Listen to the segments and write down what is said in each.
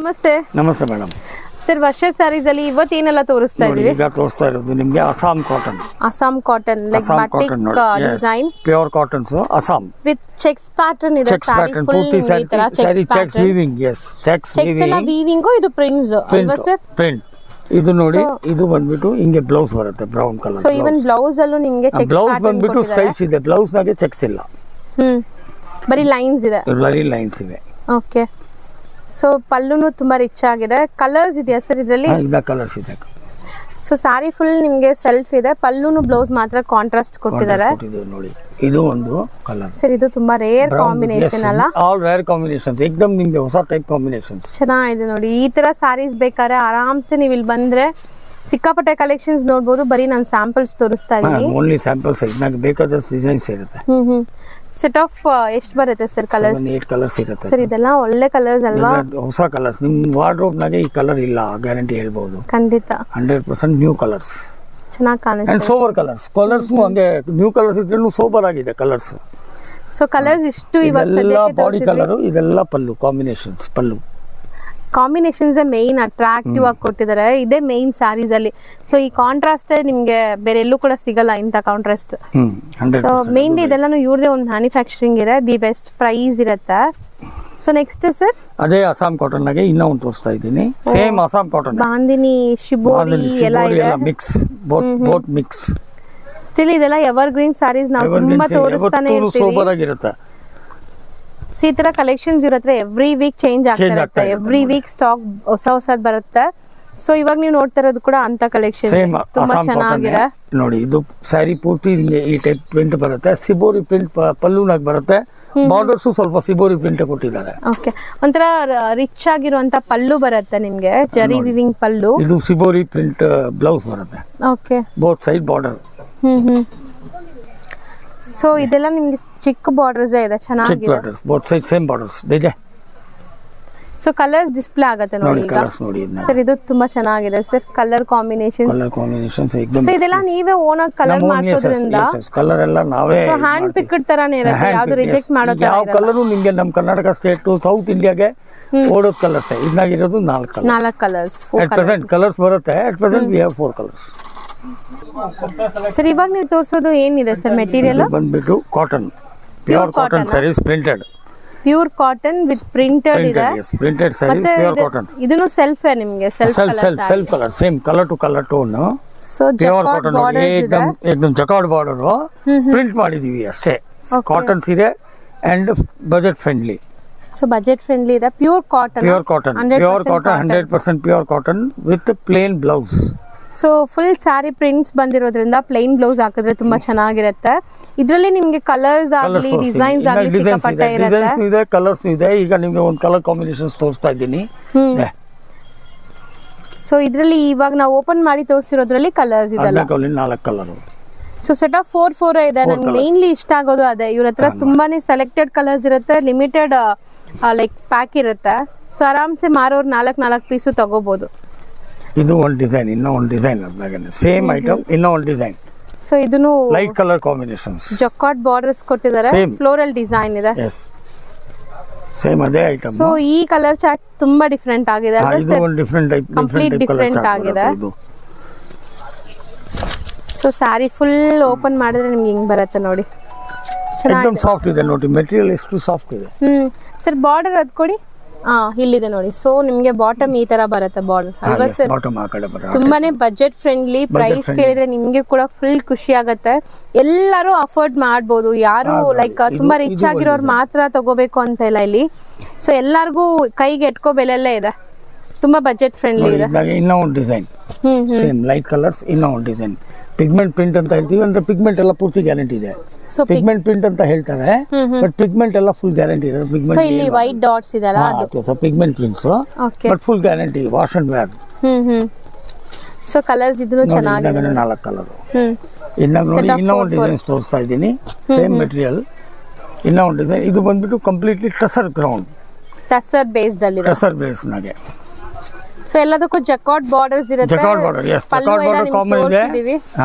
ನಮಸ್ತೆ. ನಮಸ್ತೆ madam. Sir, ವರ್ಷ ಸ್ಯಾರೀಸ್ ಅಲ್ಲಿ ಇವತ್ತೇನೆಲ್ಲ ತೋರಿಸ್ತಾ ಇದೀವಿ? ಈಗ ತೋರಿಸ್ತಾ ಇರೋದು ನಿಮಗೆ Assam cotton. Assam cotton like batik design, pure cottons Assam with checks pattern ಇದೆ. ಚೆಕ್ಸ್ ಪ್ಯಾಟರ್ನ್ ಪೂರ್ತಿ saree checks weaving. Yes, checks weaving. ಇದು ಪ್ರಿಂಟ್ಸ್ ಅಲ್ವಾ ಸರ್? ಪ್ರಿಂಟ್ ಇದು ನೋಡಿ, ಇದು ಬಂದ್ಬಿಟ್ಟು ಹಿಂಗೆ ಬ್ಲೌಸ್ ಬರುತ್ತೆ brown colour. So even blouse ಅಲ್ಲೂ ನಿಮಗೆ ಚೆಕ್ಸ್ ಬ್ಲೌಸ್ ಬಂದ್ಬಿಟ್ಟು ಸ್ಟ್ರೈಟ್ಸ್ ಇದೆ. ಬ್ಲೌಸ್ ನಾಗೆ ಚೆಕ್ಸ್ ಇಲ್ಲ, ಬರೀ ಲೈನ್ಸ್ ಇದೆ. ಬರೀ ಲೈನ್ಸ್ ಇದೆ. ಓಕೆ. ಸೊ ಪಲ್ಲುನು ತುಂಬಾ ರಿಚ್ ಆಗಿದೆ. ಕಲರ್ಸ್ ಇದೆಯಾ ಸರ್ ಇದರಲ್ಲಿ? ಇಲ್ಲ, ಕಲರ್ಸ್ ಇದೆ. ಸೊ ಸಾರಿ ಫುಲ್ ನಿಮಗೆ ಸೆಲ್ಫ್ ಇದೆ, ಪಲ್ಲುನು ಬ್ಲೌಸ್ ಮಾತ್ರ ಕಾಂಟ್ರಾಸ್ಟ್ ಕೊಟ್ಟಿದ್ದಾರೆ ನೋಡಿ. ಇದು ಒಂದು ಕಲರ್ ಸರ್, ಇದು ತುಂಬಾ ರೇರ್ ಕಾಂಬಿನೇಷನ್ ಅಲ್ಲ? ಆಲ್ ರೇರ್ ಕಾಂಬಿನೇಷನ್ಸ್, ಏಕದಮ್ ನಿಮಗೆ ಹೊಸ ಟೈಪ್ ಕಾಂಬಿನೇಷನ್ಸ್. ಚೆನ್ನಾಗಿದೆ ನೋಡಿ. ಈ ತರ ಸಾರೀಸ್ ಬೇಕಾದ್ರೆ ಆರಾಮ್ಸೆ ನೀವು ಇಲ್ಲಿ ಬಂದ್ರೆ ಸಿಕ್ಕಾಪಟ್ಟೆ ಕಲೆಕ್ಷನ್ಸ್ ನೋಡ್ಬೋದು. ಬರೀ ನಾನು ಸ್ಯಾಂಪಲ್ಸ್ ತೋರಿಸ್ತಾ ಇದ್ದೀನಿ. Only samples. ಇದಕ್ಕೆ ಬೇಕಾದಷ್ಟು ಡಿಸೈನ್ಸ್ ಇರುತ್ತೆ. ಸೆಟ್ ಆಫ್ ಎಷ್ಟು ಬರುತ್ತೆ ಸರ್ ಕಲರ್ಸ್? 8 ಕಲರ್ಸ್ ಇರುತ್ತೆ ಸರ್. ಇದೆಲ್ಲ ಒಳ್ಳೆ ಕಲರ್ಸ್ ಅಲ್ವಾ? ಹೊಸ ಕಲರ್ಸ್. ನಿಮ್ಮ ವಾರ್ಡ್ರೋಬ್ ನಾಗೆ ಈ ಕಲರ್ ಇಲ್ಲ, ಗ್ಯಾರಂಟಿ ಹೇಳ್ಬಹುದು. ಖಂಡಿತ 100% ನ್ಯೂ ಕಲರ್ಸ್. ಚೆನ್ನಾಗಿ ಕಾಣಿಸ್ತಾ ಅಂಡ್ ಸೋಬರ್ ಕಲರ್ಸ್. ಕಲರ್ಸ್ ಹಂಗೆ ನ್ಯೂ ಕಲರ್ಸ್ ಇದ್ರೂ ಸೋಬರ್ ಆಗಿದೆ ಕಲರ್ಸ್. ಸೊ ಕಲರ್ಸ್ ಇಷ್ಟು ಇವತ್ತು ಬಾಡಿ ಕಲರ್, ಇದೆಲ್ಲ ಪಲ್ಲು ಕಾಂಬಿನೇಷನ್ಸ್. ಪಲ್ಲು ಕಾಂಬಿನೇಷನ್ಸ್ ಮೇನ್ ಅಟ್ರಾಕ್ಟಿವ್ ಆಗಿ ಕೊಟ್ಟಿದ್ದಾರೆ. ಇದೇ ಮೇನ್ ಸ್ಯಾರೀಸ್ ಅಲ್ಲಿ. ಸೊ ಈ ಕಾಂಟ್ರಾಸ್ಟ್ ನಿಮ್ಗೆ ಬೇರೆ ಎಲ್ಲೂ ಕೂಡ ಸಿಗಲ್ಲ ಇಂತ ಕಾಂಟ್ರಾಸ್ಟ್. ಸೊ ಮೇನ್ಲಿ ಇದೆಲ್ಲಾನು ಇವ್ರದೇ ಒಂದು ಮ್ಯಾನುಫ್ಯಾಕ್ಚರಿಂಗ್ ಇದೆ. ದಿ ಬೆಸ್ಟ್ ಪ್ರೈಸ್ ಇರುತ್ತೆ. ಸೊ ನೆಕ್ಸ್ಟ್ ಸರ್, ಅದೇ ಅಸ್ಸಾಂ ಕಾಟನ್ ನಾಗೆ ಇನ್ನೂ ಒಂದು ತೋರಿಸ್ತಾ ಇದ್ದೀನಿ. Same Assam cotton, bandhani, shibori ಎಲ್ಲ ಇದೆ. Mix, both mix. ಸ್ಟಿಲ್ ಇದೆಲ್ಲ ಎವರ್ ಗ್ರೀನ್ ಸ್ಯಾರೀಸ್. ನಾವು ತುಂಬಾ ತೋರಿಸ್ತಾನೆ ಇರ್ತೀವಿ. ಸೂಪರ್ ಆಗಿರುತ್ತೆ. ಈ ತರ ಕಲೆಕ್ಷನ್ಸ್ ಇರತ್ತೆ. ಎವ್ರಿ ವೀಕ್ ಚೇಂಜ್ ಆಗ್ತಾ ಇರುತ್ತೆ. ಎವ್ರಿ ವೀಕ್ ಸ್ಟಾಕ್ ಹೊಸದ್ ಬರುತ್ತೆ. ಸೊ ಇವಾಗ ನೀವು ನೋಡ್ತಾ ಇರೋದು ಕೂಡ ಅಂತ ಕಲೆಕ್ಷನ್ ತುಂಬಾ ಚೆನ್ನಾಗಿದೆ ನೋಡಿ. ಇದು ಸ್ಯಾರಿ ಪೂರ್ತಿ ಈ ಟೈಪ್ ಪ್ರಿಂಟ್ ಬರುತ್ತೆ. ಸಿಬೋರಿ ಪ್ರಿಂಟ್ ಪಲ್ಲುನಾಗ ಬರುತ್ತೆ. ಬಾರ್ಡರ್ಸ್ ಸ್ವಲ್ಪ ಸಿಬೋರಿ ಪ್ರಿಂಟ್ ಕೊಟ್ಟಿದ್ದಾರೆ. ಓಕೆ. ಒಂಥರ ರಿಚ್ ಆಗಿರುವಂತ ಪಲ್ಲು ಬರುತ್ತೆ ನಿಮ್ಗೆ, ಜರಿ ವಿವಿಂಗ್ ಪಲ್ಲು. ಇದು ಸಿಬೋರಿ ಪ್ರಿಂಟ್ ಬ್ಲೌಸ್ ಬರುತ್ತೆ. Okay. Both side border. So ಇದೆಲ್ಲ ನಿಮ್ಗೆ ಚಿಕ್ಕ ಬಾರ್ಡರ್ಸ್ ಇದೆ. ಚೆನ್ನಾಗಿದೆ. Borders both side same borders ಇದೆ. ಸೊ ಕಲರ್ಸ್ ಡಿಸ್ಪ್ಲೇ ಆಗುತ್ತೆ ನೋಡಿ. ಸರ್ ಇದು ತುಂಬಾ ಚೆನ್ನಾಗಿದೆ ಸರ್. ಕಲರ್ ಕಾಂಬಿನೇಷನ್ಸ್ ಏಕದಮ್. ಸೊ ಇದೆಲ್ಲ ನೀವೇ ಓನ್ ಆಗಿ ಕಲರ್ ಮಾಡಿಸೋದ್ರಿಂದ ಕಲರ್ ಎಲ್ಲ ನಾವೇ ಹ್ಯಾಂಡ್ ಪಿಕ್ಡ್ ತರಾನೇ ಇರುತ್ತೆ. ಯಾವುದು ರಿಜೆಕ್ಟ್ ಮಾಡೋ ತರ ಯಾವ ಕಲರ್ ನಿಮಗೆ ನಮ್ಮ ಕರ್ನಾಟಕ ಸ್ಟೇಟ್ ಸೌತ್ ಇಂಡಿಯಾಗೆ ಓಡೋದ್ ಕಲರ್ಸ್. ಇದ್ನಾಗಿರೋದು 4 ಕಲರ್ಸ್. ಅಟ್ ಪ್ರೆಸೆಂಟ್ ಕಲರ್ಸ್ ಬರುತ್ತೆ. At present we have 4 colours. Sir ಇವಾಗ ನೀವು ತೋರಿಸೋದು ಏನಿದೆ ಸರ್ ಮೆಟೀರಿಯಲ್? ಬಂದ್ಬಿಟ್ಟು cotton, pure cotton sarees, printed. Pure cotton with printed ಇದೆ. Printed sarees, pure cotton. ಇದನ್ನು ಸೆಲ್ಫ್ ನಿಮಗೆ self colour, same colour to colour tone. So pure cotton ಏಕದಮ್ jacquard border print ಮಾಡಿದೀವಿ ಅಷ್ಟೇ. ಕಾಟನ್ ಸೀರೆ and budget friendly. So budget friendly ಇದೆ. Pure cotton 100% pure cotton with plain blouse. So full sari prints ಬಂದಿರೋದ್ರಿಂದ plain blouse ಹಾಕಿದ್ರೆ ತುಂಬಾ ಚೆನ್ನಾಗಿರುತ್ತೆ. ಇದರಲ್ಲಿ ನಿಮ್ಗೆ ಕಲರ್ಸ್ ಆಗಲಿ ಡಿಸೈನ್ಸ್ ಆಗಲಿ ಸಿಕ್ಕಾಪಟ್ಟೆ ಇರುತ್ತೆ. ಕಲರ್ಸ್ ಇದೆ. ಈಗ ನಿಮ್ಗೆ ಒಂದು ಕಲರ್ ಕಾಂಬಿನೇಷನ್ಸ್ ತೋರಿಸ್ತಾ ಇದ್ದೀನಿ. ಸೊ ಇದರಲ್ಲಿ ಇವಾಗ ನಾವು ಓಪನ್ ಮಾಡಿ ತೋರಿಸಿರೋದ್ರಲ್ಲಿ ಕಲರ್ಸ್ ಇದೆಲ್ಲ 4 ಕಲರ್. ಸೊ ಸೆಟ್ ಆಫ್ 4 ಇದೆ. ನಂಗೆ ಮೇನ್ಲಿ ಇಷ್ಟ ಆಗೋದು ಅದೇ. ಇವ್ರ ಹತ್ರ ತುಂಬಾನೇ ಸೆಲೆಕ್ಟೆಡ್ ಕಲರ್ಸ್ ಇರುತ್ತೆ. ಲಿಮಿಟೆಡ್ ಲೈಕ್ ಪ್ಯಾಕ್ ಇರುತ್ತೆ. ಸೊ ಆರಾಮ್ಸೆ ಮಾರೋರು 4 ಪೀಸು ತಗೋಬಹುದು. ಇದು ಒಂದು ಡಿಸೈನ್, ಇನ್ನೂ ಒಂದು ಡಿಸೈನ್ ಅದ್ರಾಗೇನೆ ಸೇಮ್ ಐಟಮ್, ಇನ್ನೂ ಒಂದು ಡಿಸೈನ್. ಸೊ ಇದನ್ನು light colour combinations, jacquard borders ಕೊಟ್ಟಿದ್ದಾರೆ. ಫ್ಲೋರಲ್ ಡಿಸೈನ್ ಇದೆ. ಎಸ್, ಸೇಮ್ ಅದೇ ಐಟಮ್. ಸೊ ಈ ಕಲರ್ ಚಾರ್ಟ್ ತುಂಬಾ ಡಿಫರೆಂಟ್ ಆಗಿದೆ. ಇದು ಒಂದು ಡಿಫರೆಂಟ್ ಟೈಪ್, ಕಂಪ್ಲೀಟ್ ಡಿಫರೆಂಟ್ ಆಗಿದೆ. ಸೊ ಸ್ಯಾರಿ ಫುಲ್ ಓಪನ್ ಮಾಡಿದ್ರೆ ನಿಮ್ಗೆ ಹಿಂಗ್ ಬರುತ್ತೆ ನೋಡಿ. एकदम ಸಾಫ್ಟ್ ಇದೆ ನೋಡಿ. ಮೆಟೀರಿಯಲ್ ಎಷ್ಟು ಸಾಫ್ಟ್ ಇದೆ. ಸರ್ ಬಾರ್ಡರ್ ಅದ್ ಕೊಡಿ. ಇಲ್ಲಿದೆ ನೋಡಿ. ಸೊ ನಿಮ್ಗೆ ಬಾಟಮ್ ಈ ತರ ಬರುತ್ತೆ ಬಾರ್ಡರ್ ಅಲ್ವಾ ಸರ್? ತುಂಬಾನೇ ಬಜೆಟ್ ಫ್ರೆಂಡ್ಲಿ. ಪ್ರೈಸ್ ಕೇಳಿದ್ರೆ ನಿಮ್ಗೆ ಕೂಡ ಫುಲ್ ಖುಷಿ ಆಗತ್ತೆ. ಎಲ್ಲರೂ ಅಫೋರ್ಡ್ ಮಾಡ್ಬೋದು. ಯಾರು ಲೈಕ್ ತುಂಬಾ ರಿಚ್ ಆಗಿರೋರು ಮಾತ್ರ ತಗೋಬೇಕು ಅಂತ ಇಲ್ಲ ಇಲ್ಲಿ. ಸೊ ಎಲ್ಲಾರ್ಗೂ ಕೈಗೆ ಎಟ್ಕೋ ಬೆಲೆಲ್ಲೇ ಇದೆ. ತುಂಬಾ ಬಜೆಟ್ ಫ್ರೆಂಡ್ಲಿ ಇದೆ. ಇನ್ನೂ ಒಂದು ಡಿಸೈನ್, ಸೇಮ್ ಲೈಟ್ ಕಲರ್ಸ್, ಇನ್ನೂ ಒಂದು ಡಿಸೈನ್. ಪಿಗ್ಮೆಂಟ್ ಪ್ರಿಂಟ್ ಅಂತ ಹೇಳ್ತೀವಿ. ಅಂದ್ರೆ ಪಿಗ್ಮೆಂಟ್ ಎಲ್ಲ ಪೂರ್ತಿ ಗ್ಯಾರಂಟಿ ಇದೆ. ಸೊ ಪಿಗ್ಮೆಂಟ್ ಪ್ರಿಂಟ್ ಅಂತ ಹೇಳ್ತಾರೆ, ಬಟ್ ಪಿಗ್ಮೆಂಟ್ ಎಲ್ಲ ಫುಲ್ ಗ್ಯಾರಂಟಿ ಇದೆ. ಸೊ ಇಲ್ಲಿ ವೈಟ್ ಡಾಟ್ಸ್ ಇದೆಲ್ಲ ಅದು pigment prints, but full guarantee, wash and wear. So colours ಇದನ್ನು ಚೆನ್ನಾಗಿದೆ. 4 ಕಲರ್. ಇನ್ನ ನೋಡಿ, ಇನ್ನೂ ಒಂದು ಡಿಸೈನ್ ತೋರಿಸ್ತಾ ಇದ್ದೀನಿ. ಸೇಮ್ ಮೆಟೀರಿಯಲ್, ಇನ್ನೂ ಒಂದು ಡಿಸೈನ್. ಇದು ಬಂದ್ಬಿಟ್ಟು completely tussar ground, tussar based ಅಲ್ಲಿ, ಟಸರ್ ಬೇಸ್ ನಾಗೆ. ಸೊ ಎಲ್ಲದಕ್ಕೂ ಜಕಾರ್ಡ್ ಬಾರ್ಡರ್ಸ್ ಇರುತ್ತೆ. Jacquard border, yes, jacquard border common ಇದೆ.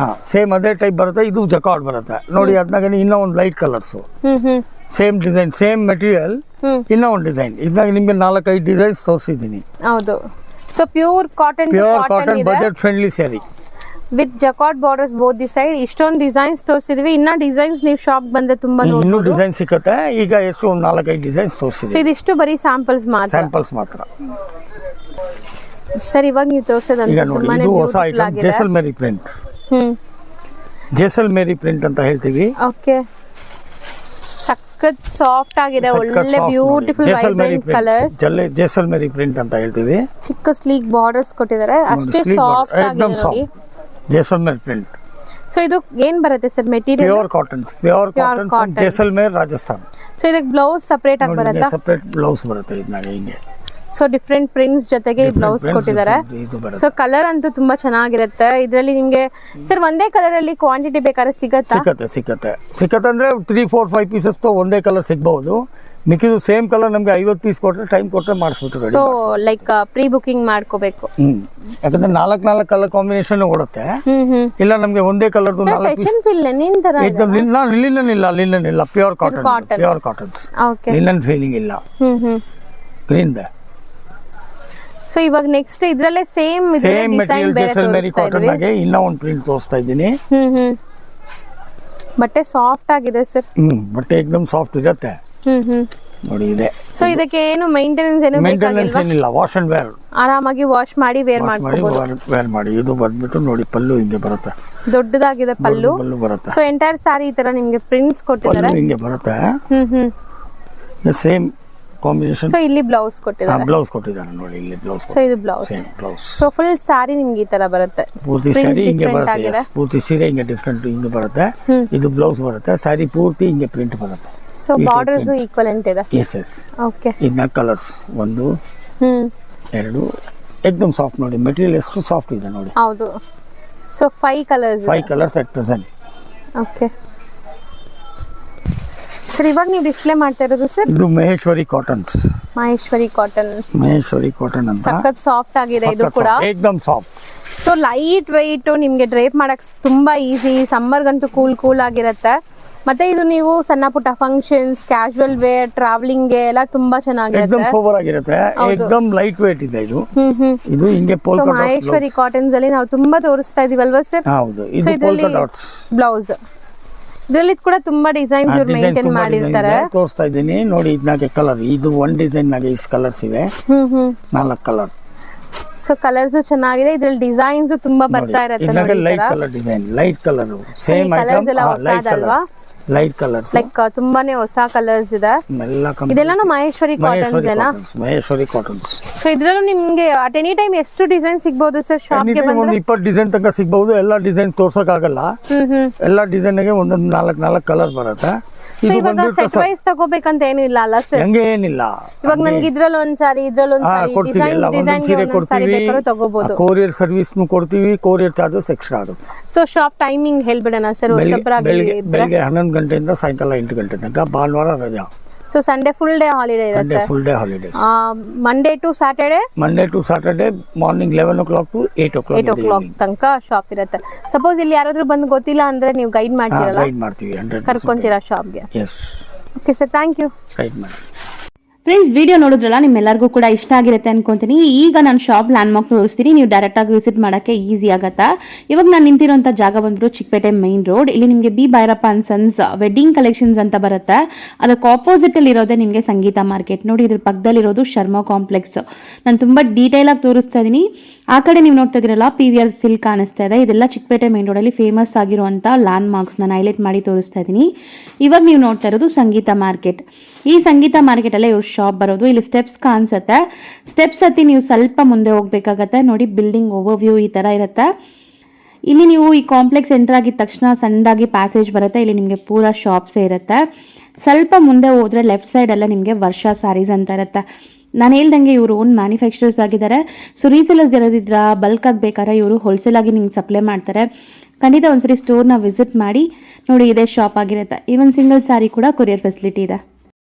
ಸೇಮ್ ಅದೇ ಟೈಪ್ ಬರುತ್ತೆ. ಇದು ಜಕಾರ್ಡ್ ಬರುತ್ತೆ ನೋಡಿ. ಅದ್ನಾಗ ಇನ್ನೂ ಒಂದು light colours, same design same material ಇನ್ನೂ ಒಂದು ಡಿಸೈನ್. ಇದಾಗ ನಿಮಗೆ 4-5 ಡಿಸೈನ್ಸ್ ತೋರಿಸಿದ್ದೀನಿ. ಹೌದು. So pure cotton budget friendly saree with jacquard borders both the side. ಇಷ್ಟೊಂದು ಡಿಸೈನ್ಸ್ ತೋರಿಸಿದ್ವಿ. ಇನ್ನ ಡಿಸೈನ್ಸ್ ನೀವು ಶಾಪ್ ಬಂದ್ರೆ ತುಂಬಾ ಇನ್ನೂ ಡಿಸೈನ್ ಸಿಕ್ಕತ್ತೆ. ಈಗ ಎಷ್ಟು ಒಂದು 4-5 ಡಿಸೈನ್ಸ್ ತೋರಿಸಿದ್ವಿ. ಇದಿಷ್ಟು ಬರೀ ಸ್ಯಾಂಪಲ್ಸ್ ಮಾತ್ರ. ಸರ್ ಇವಾಗ ನೀವು ತೋರಿಸೋದಂತ ತುಂಬಾನೇ ಹೊಸ ಐಟಮ್ ಜೈಸಲ್ಮೇರಿ ಪ್ರಿಂಟ್. ಜೈಸಲ್ಮೇರಿ ಪ್ರಿಂಟ್ ಅಂತ ಹೇಳ್ತೀವಿ. ಓಕೆ, ಸಖತ್ ಸಾಫ್ಟ್ ಆಗಿದೆ. ಒಳ್ಳೆ ಬ್ಯೂಟಿಫುಲ್ ವೈಬ್ರೆಂಟ್ ಕಲರ್ಸ್. ಜೈಸಲ್ಮೇರಿ ಪ್ರಿಂಟ್ ಅಂತ ಹೇಳ್ತೀವಿ. ಚಿಕ್ಕ ಸ್ಲೀಕ್ ಬಾರ್ಡರ್ಸ್ ಕೊಟ್ಟಿದ್ದಾರೆ. ಅಷ್ಟೇ ಸಾಫ್ಟ್ ಆಗಿದೆ ನೋಡಿ. ಜೈಸಲ್ಮೇರ್ ಪ್ರಿಂಟ್. ಸೊ ಇದು ಏನ್ ಬರುತ್ತೆ sir material? Pure cotton Jaisalmer Rajasthan. So ಇದಕ್ಕೆ ಬ್ಲೌಸ್ ಸಪರೇಟ್ ಆಗಿ ಬರುತ್ತಾ? ಸಪರೇಟ್ ಬ್ಲೌಸ್ ಬರುತ್ತೆ ಇದನ್ನ ಹಿಂಗೆ. ಸೊ ಡಿಫ್ರೆಂಟ್ ಪ್ರಿಂಟ್ಸ್ ಜೊತೆಗೆ ಈ ಬ್ಲೌಸ್ ಕೊಟ್ಟಿದ್ದಾರೆ. ಸೊ ಕಲರ್ ಅಂತೂ ತುಂಬಾ ಚೆನ್ನಾಗಿರುತ್ತೆ. ಇದರಲ್ಲಿ ನಿಮ್ಗೆ ಸರ್ ಒಂದೇ ಕಲರ್ ಅಲ್ಲಿ ಕ್ವಾಂಟಿಟಿ ಬೇಕಾದ್ರೆ ಸಿಗತ್ತೆ ಅಂದ್ರೆ 3-4-5 ಪೀಸಸ್ ಒಂದೇ ಕಲರ್ ಸಿಗಬಹುದು. ಮಿಕ್ಕಿದ್ದು ಸೇಮ್ ಕಲರ್ ನಮ್ಗೆ 50 ಪೀಸ್ ಕೊಟ್ಟರೆ ಟೈಮ್ ಕೊಟ್ಟರೆ ಮಾಡಿಸ್ಬಿಟ್ಟು. ಸೊ ಲೈಕ್ ಪ್ರೀ ಬುಕಿಂಗ್ ಮಾಡ್ಕೋಬೇಕು. ಯಾಕಂದ್ರೆ 4 ಕಲರ್ ಕಾಂಬಿನೇಷನ್ ಓಡುತ್ತೆ. ಇಲ್ಲ ನಮ್ಗೆ ಒಂದೇ ಕಲರ್ ಲಿನನ್ ಇಲ್ಲ ಪ್ಯೂರ್ ಕಾಟನ್ ಲಿನನ್ ಫೀಲಿಂಗ್ ಇಲ್ಲ. ಗ್ರೀನ್ ಸೊ ಇವಾಗ ನೆಕ್ಸ್ಟ್ ಇದ್ರಲ್ಲೇ ಸೇಮ್ ಮೆಟೀರಿಯಲ್ ಜೈಸಲ್ಮೇರಿ ಕಾಟನ್ ಆಗಿ ಇನ್ನೂ ಒಂದು ಪ್ರಿಂಟ್ ತೋರಿಸ್ತಾ ಇದ್ದೀನಿ. ಬಟ್ಟೆ ಸಾಫ್ಟ್ ಆಗಿದೆ ಸರ್. ಬಟ್ಟೆ ಏಕದಮ್ ಸಾಫ್ಟ್ ಇರುತ್ತೆ ನೋಡಿ ಇದೆ. ಸೊ ಇದಕ್ಕೆ ಏನು ಮೇಂಟೆನೆನ್ಸ್ ಏನಿಲ್ಲ. ವಾಶ್ ಅಂಡ್ ವೇರ್ ಆರಾಮಾಗಿ ವಾಶ್ ಮಾಡಿ ವೇರ್ ಮಾಡಿ. ಇದು ಬಂದ್ಬಿಟ್ಟು ನೋಡಿ ಪಲ್ಲು ಹಿಂಗೆ ಬರುತ್ತೆ. ದೊಡ್ಡದಾಗಿದೆ ಪಲ್ಲು ಬರುತ್ತೆ. ಸೊ ಎಂಟೈರ್ ಸಾರಿ ಈ ತರ ನಿಮ್ಗೆ ಪ್ರಿಂಟ್ಸ್ ಕೊಟ್ಟಿದ್ದಾರೆ. ಹಿಂಗೆ ಬರುತ್ತೆ ಸೇಮ್ ಕಾಂಬಿನೇಷನ್. ಸೊ ಇಲ್ಲಿ ಬ್ಲೌಸ್ ಕೊಟ್ಟಿದ್ದಾರೆ ನೋಡಿ. ಇಲ್ಲಿ ಬ್ಲೌಸ್. ಸೊ ಇದು ಬ್ಲೌಸ್. ಸೊ ಫುಲ್ ಸಾರಿ ನಿಮ್ಗೆ ಈ ತರ ಬರುತ್ತೆ. ಪೂರ್ತಿ ಸಾರಿ ಹಿಂಗೆ ಬರುತ್ತೆ. ಪೂರ್ತಿ ಸೀರೆ ಹಿಂಗೆ ಡಿಫ್ರೆಂಟ್ ಹಿಂಗೆ ಬರುತ್ತೆ. ಇದು ಬ್ಲೌಸ್ ಬರುತ್ತೆ. ಸಾರಿ ಪೂರ್ತಿ ಹಿಂಗೆ ಪ್ರಿಂಟ್ ಬರುತ್ತೆ. ಸೊ ಬಾರ್ಡರ್ಸ್ ಈಕ್ವಲೆಂಟ್ ಇದೆ. ಎಸ್. ಓಕೆ. ಇದನ್ನ ಕಲರ್ಸ್ 1 2 ಏಕದಮ್ ಸಾಫ್ಟ್ ನೋಡಿ. ಮೆಟೀರಿಯಲ್ ಎಷ್ಟು ಸಾಫ್ಟ್ ಇದೆ ನೋಡಿ. ಹೌದು. So 5 colours at present. Okay sir ಇವಾಗ ನೀವು ಡಿಸ್ಪ್ಲೇ ಮಾಡ್ತಾ ಇರೋದು ಸರ್? ಇದು ಮಹೇಶ್ವರಿ ಕಾಟನ್ ಅಂತ ಸಖತ್ ಸಾಫ್ಟ್ ಆಗಿದೆ. ಇದು ಕೂಡ ಏಕದಮ್ ಸಾಫ್ಟ್. ಸೊ ಲೈಟ್ ವೆಯ್ಟ್, ನಿಮ್ಗೆ ಡ್ರೇಪ್ ಮಾಡಕ್ ತುಂಬಾ ಈಸಿ. ಸಮ್ಮರ್ಗಂತೂ ಕೂಲ್ ಆಗಿರುತ್ತೆ. ಮತ್ತೆ ಇದು ನೀವು ಸಣ್ಣ ಪುಟ್ಟ ಫಂಕ್ಷನ್ಸ್, ಕ್ಯಾಶುವಲ್ ವೇರ್, ಟ್ರಾವೆಲಿಂಗ್ ಎಲ್ಲ ತುಂಬಾ ಚೆನ್ನಾಗಿರುತ್ತೆ. ಸೂಪರ್ ಆಗಿರುತ್ತೆ. ಏಕದಮ್ ಲೈಟ್ ವೇಟ್ ಇದೆ ಇದು. ಇದು ಹಿಂಗೆ ಪೋಲ್ಕಾ ಡಾಟ್ಸ್. ಮಹೇಶ್ವರಿ ಕಾಟನ್ಸ್ ಅಲ್ಲಿ ನಾವು ತುಂಬಾ ತೋರಿಸ್ತಾ ಇದೀವಲ್ವಾ ಸರ್? ಹೌದು. ಇದು ಪೋಲ್ಕಾ ಡಾಟ್ಸ್ ಬ್ಲೌಸ್. ಇದರಲ್ಲಿ ಕೂಡ ತುಂಬಾ ಡಿಸೈನ್ಸ್ ಇವ್ರು ಮೇಂಟೈನ್ ಮಾಡಿರ್ತಾರೆ. ತೋರಿಸ್ತಾ ಇದ್ದೀನಿ ನೋಡಿ. ಇದನ್ನಾಗೆ ಕಲರ್ ಇದು ಒಂದು ಡಿಸೈನ್ ನಾಗೆ ಇಷ್ಟು ಕಲರ್ಸ್ ಇವೆ. 4 ಕಲರ್. ಸೊ ಕಲರ್ಸ್ ಚೆನ್ನಾಗಿದೆ. ಇದರಲ್ಲಿ ಡಿಸೈನ್ಸ್ ತುಂಬಾ ಬರ್ತಾ ಇರುತ್ತೆ ನೋಡಿ. Light colour design, light colour same colours ಎಲ್ಲ ಹೊಸದಲ್ವಾ? ಲೈಟ್ ಕಲರ್ಸ್ ಲೈಕ್ ತುಂಬಾನೇ ಹೊಸ ಕಲರ್ಸ್ ಇದೆ. ಇದೆಲ್ಲಾನು ಮಹೇಶ್ವರಿ ಕಾಟನ್ಸ್. ಸೊ ಇದ್ರಲ್ಲೂ ನಿಮ್ಗೆ ಅಟ್ ಎನಿ ಟೈಮ್ ಎಷ್ಟು ಡಿಸೈನ್ ಸಿಗಬಹುದು ಸರ್? ಶಾಪ್ ಗೆ ಬಂದ್ರೆ 20 ಡಿಸೈನ್ ತನಕ ಸಿಗಬಹುದು. ಎಲ್ಲ ಡಿಸೈನ್ ತೋರ್ಸಕ್ ಆಗಲ್ಲ. ಎಲ್ಲ ಡಿಸೈನ್ ಗೆ ಒಂದೊಂದು 4 ಕಲರ್ ಬರುತ್ತೆ. ಸೊ ಇವಾಗ ಸೆಟ್ ವೈಸ್ ತಗೋಬೇಕಂತ ಏನಿಲ್ಲ ಅಲ್ಲ ಸರ್? ಹಂಗೆ ಏನಿಲ್ಲ. ಇವಾಗ ನನ್ಗೆ ಇದ್ರಲ್ಲಿ ಒಂದ್ ಸಾರಿ, ಇದ್ರಲ್ಲಿ ಒಂದ್ ಸಾರಿ, ಡಿಸೈನ್ ಗೆ ಒಂದ್ ಸಾರಿ ಬೇಕಾದ್ರೂ ತಗೋಬಹುದು. ಕೊರಿಯರ್ ಸರ್ವಿಸ್ ಕೊಡ್ತೀವಿ. ಕೊರಿಯರ್ ಚಾರ್ಜಸ್ ಎಕ್ಸ್ಟ್ರಾ ಆಗುತ್ತೆ. ಸೊ ಶಾಪ್ ಟೈಮಿಂಗ್ ಹೇಳ್ಬಿಡೋಣ ಸರ್? ಬೆಳಿಗ್ಗೆ 11 ಗಂಟೆಯಿಂದ ಸಾಯಂಕಾಲ 8 ಗಂಟೆ ತನಕ. ಭಾನುವಾರ ರಜಾ. So Sunday full day holiday ಇರುತ್ತೆ. Monday to Saturday morning 11 o'clock to 8 o'clock ತನಕ ಶಾಪ್ ಇರುತ್ತೆ. ಸಪೋಸ್ ಇಲ್ಲಿ ಯಾರಾದ್ರೂ ಬಂದು ಗೊತ್ತಿಲ್ಲ ಅಂದ್ರೆ ನೀವು ಗೈಡ್ ಮಾಡ್ತೀರಲ್ಲ? ಗೈಡ್ ಮಾಡ್ತೀವಿ. ಕರ್ಕೊಂತೀರಾ ಶಾಪ್ಗೆ? Yes. Okay sir, thank you. Guide ಮಾಡಿ. ಫ್ರೆಂಡ್ಸ್, ವಿಡಿಯೋ ನೋಡಿದ್ರಲ್ಲ, ನಿಮ್ಮೆಲ್ಲರಿಗೂ ಕೂಡ ಇಷ್ಟ ಆಗಿರುತ್ತೆ ಅನ್ಕೊಂತೀನಿ. ಈಗ ನಾನು ಶಾಪ್ ಲ್ಯಾಂಡ್ ಮಾರ್ಕ್ ತೋರಿಸ್ತೀನಿ. ನೀವು ಡೈರೆಕ್ಟ್ ಆಗಿ ವಿಸಿಟ್ ಮಾಡೋಕ್ಕೆ ಈಸಿ ಆಗುತ್ತಾ. ಇವಾಗ ನಾನು ನಿಂತಿರೋಂಥ ಜಾಗ ಬಂದ್ಬಿಟ್ಟು ಚಿಕ್ಕಪೇಟೆ ಮೈನ್ ರೋಡ್. ಇಲ್ಲಿ ನಿಮಗೆ B Bhyrappa and sons wedding collections ಅಂತ ಬರುತ್ತೆ. ಅದಕ್ಕೆ ಆಪೋಸಿಟ್ ಅಲ್ಲಿ ಇರೋದೇ ನಿಮಗೆ ಸಂಗೀತ ಮಾರ್ಕೆಟ್. ನೋಡಿ, ಇದ್ರ ಪಕ್ಕದಲ್ಲಿರೋದು ಶರ್ಮಾ ಕಾಂಪ್ಲೆಕ್ಸ್. ನಾನು ತುಂಬಾ ಡೀಟೇಲ್ ಆಗಿ ತೋರಿಸ್ತಾ ಇದ್ದೀನಿ. ಆ ಕಡೆ ನೀವು ನೋಡ್ತಾ ಇದ್ದೀರಲ್ಲ, PVR ಸಿಲ್ಕ್ ಕಾಣಿಸ್ತಾ ಇದೆ. ಇದೆಲ್ಲ ಚಿಕ್ಕಪೇಟೆ ಮೈನ್ ರೋಡಲ್ಲಿ ಫೇಮಸ್ ಆಗಿರುವಂಥ ಲ್ಯಾಂಡ್ ಮಾರ್ಕ್ಸ್ ನಾನು ಹೈಲೈಟ್ ಮಾಡಿ ತೋರಿಸ್ತಾ ಇದ್ದೀನಿ. ಇವಾಗ ನೀವು ನೋಡ್ತಾ ಇರೋದು ಸಂಗೀತ ಮಾರ್ಕೆಟ್. ಈ ಸಂಗೀತ ಮಾರ್ಕೆಟ್ ಅಲ್ಲೇ ಇವ್ರ ಶಾಪ್ ಬರೋದು. ಇಲ್ಲಿ ಸ್ಟೆಪ್ಸ್ ಕಾಣಿಸುತ್ತೆ. ಸ್ಟೆಪ್ಸ್ ಹತ್ತಿ ನೀವು ಸ್ವಲ್ಪ ಮುಂದೆ ಹೋಗ್ಬೇಕಾಗತ್ತೆ. ನೋಡಿ, ಬಿಲ್ಡಿಂಗ್ ಓವರ್ ವ್ಯೂ ಈ ತರ ಇರುತ್ತೆ. ಇಲ್ಲಿ ನೀವು ಈ ಕಾಂಪ್ಲೆಕ್ಸ್ ಎಂಟರ್ ಆಗಿದ ತಕ್ಷಣ ಸಣ್ಣದಾಗಿ ಪ್ಯಾಸೇಜ್ ಬರುತ್ತೆ. ಇಲ್ಲಿ ನಿಮಗೆ ಪೂರಾ ಶಾಪ್ಸೇ ಇರುತ್ತೆ. ಸ್ವಲ್ಪ ಮುಂದೆ ಹೋದ್ರೆ ಲೆಫ್ಟ್ ಸೈಡ್ ಎಲ್ಲ ನಿಮಗೆ ವರ್ಷಾ ಸಾರೀಸ್ ಅಂತ ಇರುತ್ತೆ. ನಾನು ಹೇಳ್ದಂಗೆ ಇವರು ಓನ್ ಮ್ಯಾನುಫ್ಯಾಕ್ಚರರ್ಸ್ ಆಗಿದ್ದಾರೆ. ಸೊ ರೀಸೇಲರ್ಸ್ ಇರೋದಿದ್ರ ಬಲ್ಕ್ ಆಗಿ ಬೇಕಾದ್ರೆ ಇವರು ಹೋಲ್ಸೇಲ್ ಆಗಿ ನಿಮ್ಗೆ ಸಪ್ಲೈ ಮಾಡ್ತಾರೆ. ಖಂಡಿತ ಒಂದ್ಸರಿ ಸ್ಟೋರ್ನ ವಿಸಿಟ್ ಮಾಡಿ ನೋಡಿ. ಇದೇ ಶಾಪ್ ಆಗಿರುತ್ತೆ. ಈವನ್ ಸಿಂಗಲ್ ಸಾರಿ ಕೂಡ ಕೊರಿಯರ್ ಫೆಸಿಲಿಟಿ ಇದೆ.